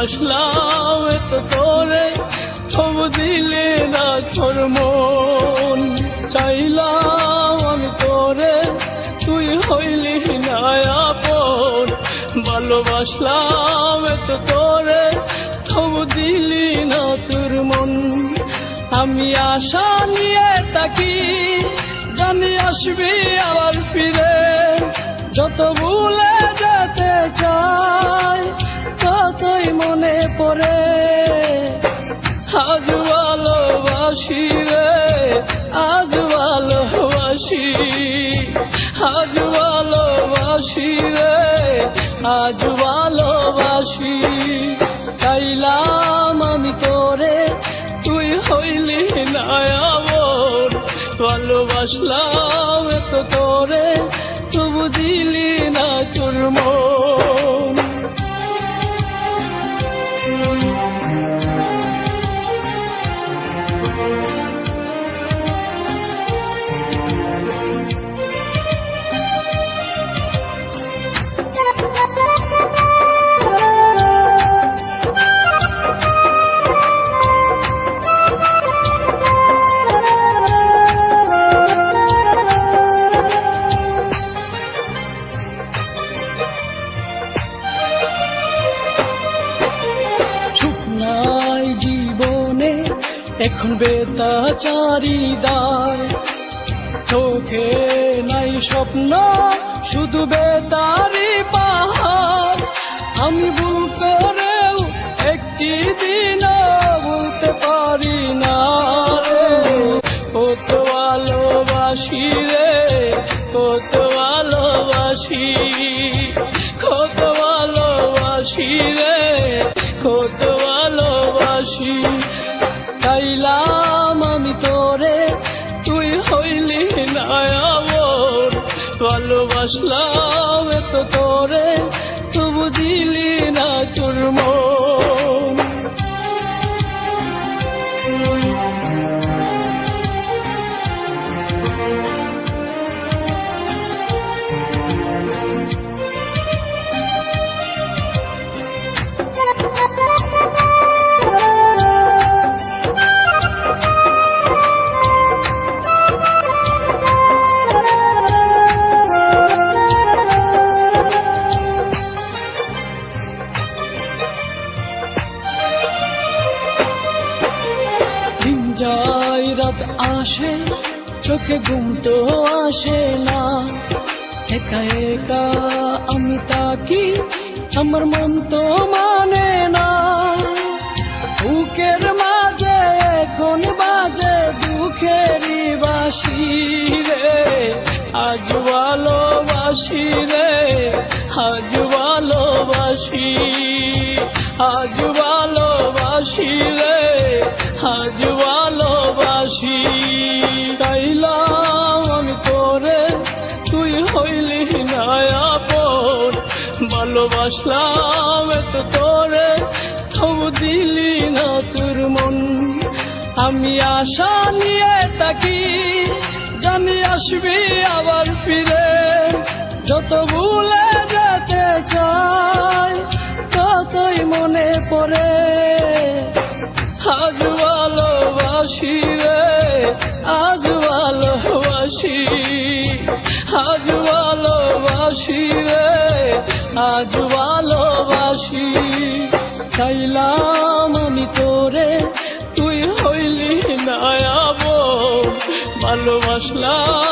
ভালোবাসলাম এত করে, তবু দিলে না তোর মন। চাইলাম আমি তোরে, তুই হইলি না আপন। ভালোবাসলাম এত করে, তবু দিলি না তোর মন। আমি আশা নিয়ে থাকি, জানি আসবি আবার ফিরে। যত ভুলে যেতে চাই, ততই মনে পড়ে। আজ ভালোবাসি রে, আজ ভালোবাসি, আজ ভালোবাসি রে, আজ ভালোবাসি। চাইলাম আমি তোরে, তুই হইলি না আমার। ভালোবাসলাম এত তোরে, তবু দিলি না তোর মন। নাই জীবনে এখন বেতাচারিদার, চোখে নাই স্বপ্ন, শুধু বেতারি পাহাড়। আমি ভুল করেও একটি দিনও বলতে পারি না রে, কত ভালোবাসি রে, কত ভালোবাসি, কত ভালোবাসি রে, কত ভালোবাসি। চাইলাম আমি তোরে, তুই হইলি না আমার। ভালোবাসলাম এত তোরে, তবু দিলি না তোর মন। যাই রাত আসে, চোখে ঘুম তো আসে না। একা একা আমি তাকি, আমার মন তো মানে না। বুকের মাঝে এখন বাজে দুঃখেরই বাঁশি রে। আজ ভালোবাসি রে, আজ ভালোবাসি, আজ ভালোবাসি রে, আজ ভালোবাসি। চাইলাম আমি তোরে, তুই হইলি না আপন। ভালোবাসলাম এত তোরে, তবু দিলি না তোর মন। আমি আশা নিয়ে থাকি, জানি আসবি আবার ফিরে। যত ভুলে যেতে চাই, ততই মনে পড়ে। আজ ভালোবাসি রে, আজ ভালোবাসি, আজ ভালোবাসি রে, আজ ভালোবাসি। চাইলাম আমি তোরে, তুই হইলি না আপন। ভালোবাসলাম